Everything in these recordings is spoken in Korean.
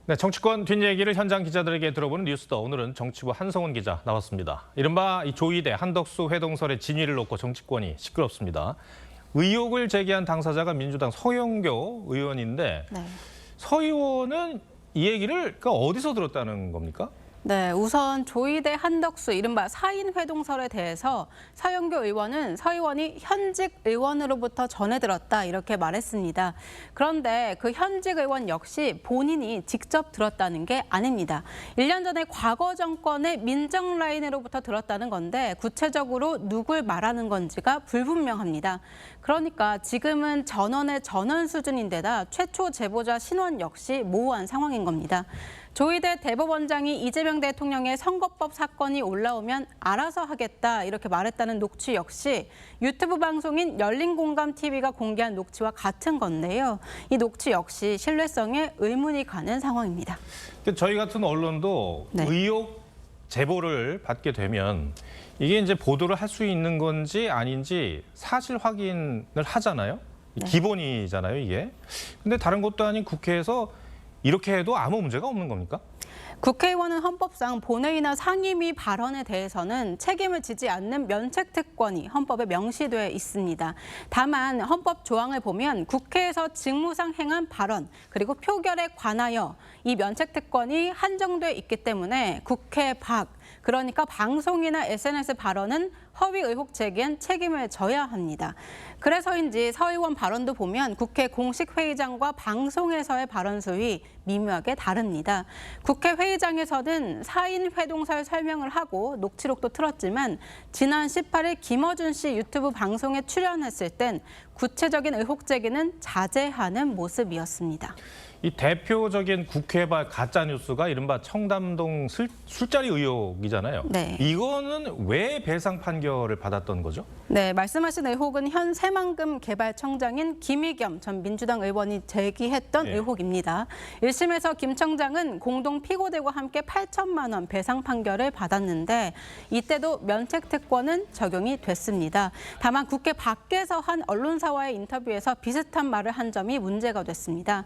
네, 정치권 뒷얘기를 현장 기자들에게 들어보는 뉴스더. 오늘은 정치부 한성훈 기자 나왔습니다. 이른바 이 조이대 한덕수 회동설의 진위를 놓고 정치권이 시끄럽습니다. 의혹을 제기한 당사자가 민주당 서영교 의원인데 네. 서 의원은 이 얘기를 어디서 들었다는 겁니까? 네, 우선 조이대 한덕수 이른바 사인 회동설에 대해서 서영교 의원은 서 의원이 현직 의원으로부터 전해 들었다 이렇게 말했습니다. 그런데 그 현직 의원 역시 본인이 직접 들었다는 게 아닙니다. 1년 전에 과거 정권의 민정 라인으로부터 들었다는 건데 구체적으로 누굴 말하는 건지가 불분명합니다. 그러니까 지금은 전원의 전원 수준인데다 최초 제보자 신원 역시 모호한 상황인 겁니다. 조이대 대법원장이 이재명 대통령의 선거법 사건이 올라오면 알아서 하겠다 이렇게 말했다는 녹취 역시 유튜브 방송인 열린공감TV가 공개한 녹취와 같은 건데요. 이 녹취 역시 신뢰성에 의문이 가는 상황입니다. 저희 같은 언론도 네. 의혹 제보를 받게 되면 이게 이제 보도를 할 수 있는 건지 아닌지 사실 확인을 하잖아요. 네. 기본이잖아요, 이게. 근데 다른 것도 아닌 국회에서 이렇게 해도 아무 문제가 없는 겁니까? 국회의원은 헌법상 본회의나 상임위 발언에 대해서는 책임을 지지 않는 면책특권이 헌법에 명시돼 있습니다. 다만 헌법 조항을 보면 국회에서 직무상 행한 발언 그리고 표결에 관하여 이 면책특권이 한정돼 있기 때문에 국회 밖, 그러니까 방송이나 SNS 발언은 허위 의혹 제기엔 책임을 져야 합니다. 그래서인지 서 의원 발언도 보면 국회 공식 회의장과 방송에서의 발언 수위 미묘하게 다릅니다. 국회 회의장에서는 사인 회동설 설명을 하고 녹취록도 틀었지만 지난 18일 김어준 씨 유튜브 방송에 출연했을 땐 구체적인 의혹 제기는 자제하는 모습이었습니다. 이 대표적인 국회발 가짜 뉴스가 이른바 청담동 술자리 의혹이잖아요. 네. 이거는 왜 배상 판결을 받았던 거죠? 네, 말씀하신 의혹은 현 새만금 개발청장인 김의겸 전 민주당 의원이 제기했던 네. 의혹입니다. 1심에서 김 청장은 공동 피고들과 함께 8천만 원 배상 판결을 받았는데 이때도 면책특권은 적용이 됐습니다. 다만 국회 밖에서 한 언론사와의 인터뷰에서 비슷한 말을 한 점이 문제가 됐습니다.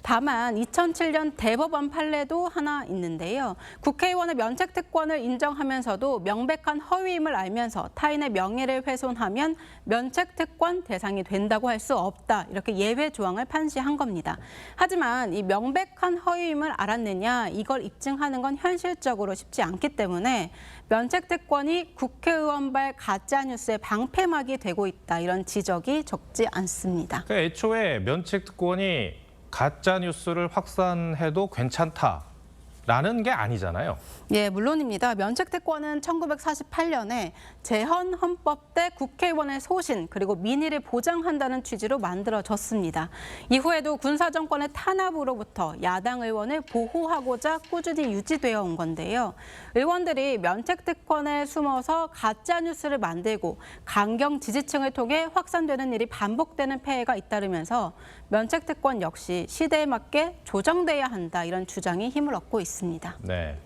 다만 2007년 대법원 판례도 하나 있는데요. 국회의원의 면책특권을 인정하면서도 명백한 허위임을 알면서 타인의 명예를 훼손하면 면책특권 대상이 된다고 할 수 없다. 이렇게 예외 조항을 판시한 겁니다. 하지만 이 명백한 허위임을 알았느냐 이걸 입증하는 건 현실적으로 쉽지 않기 때문에 면책특권이 국회의원발 가짜뉴스의 방패막이 되고 있다. 이런 지적이 적지 않습니다. 그러니까 애초에 면책특권이 가짜 뉴스를 확산해도 괜찮다라는 게 아니잖아요. 예, 물론입니다. 면책특권은 1948년에 재헌 헌법 때 국회의원의 소신 그리고 민의를 보장한다는 취지로 만들어졌습니다. 이후에도 군사정권의 탄압으로부터 야당 의원을 보호하고자 꾸준히 유지되어 온 건데요. 의원들이 면책특권에 숨어서 가짜뉴스를 만들고 강경 지지층을 통해 확산되는 일이 반복되는 폐해가 잇따르면서 면책특권 역시 시대에 맞게 조정돼야 한다 이런 주장이 힘을 얻고 있습니다. 네.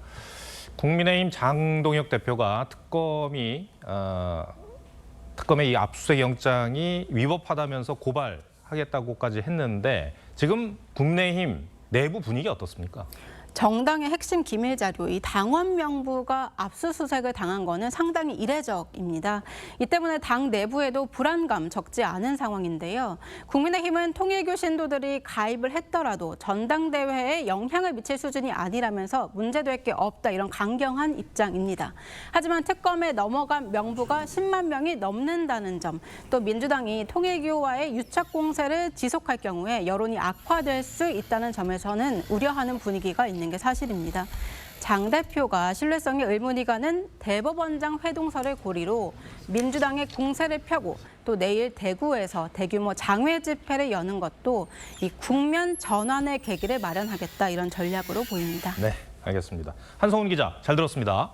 국민의힘 장동혁 대표가 특검의 이 압수수색 영장이 위법하다면서 고발하겠다고까지 했는데 지금 국민의힘 내부 분위기 어떻습니까? 정당의 핵심 기밀 자료, 이 당원 명부가 압수수색을 당한 거는 상당히 이례적입니다. 이 때문에 당 내부에도 불안감 적지 않은 상황인데요. 국민의힘은 통일교 신도들이 가입을 했더라도 전당대회에 영향을 미칠 수준이 아니라면서 문제될 게 없다 이런 강경한 입장입니다. 하지만 특검에 넘어간 명부가 10만 명이 넘는다는 점, 또 민주당이 통일교와의 유착 공세를 지속할 경우에 여론이 악화될 수 있다는 점에서는 우려하는 분위기가 있는 게 사실입니다. 장 대표가 신뢰성에 의문이 가는 대법원장 회동설을 고리로 민주당의 공세를 펴고 또 내일 대구에서 대규모 장외 집회를 여는 것도 이 국면 전환의 계기를 마련하겠다 이런 전략으로 보입니다. 네, 알겠습니다. 한성훈 기자, 잘 들었습니다.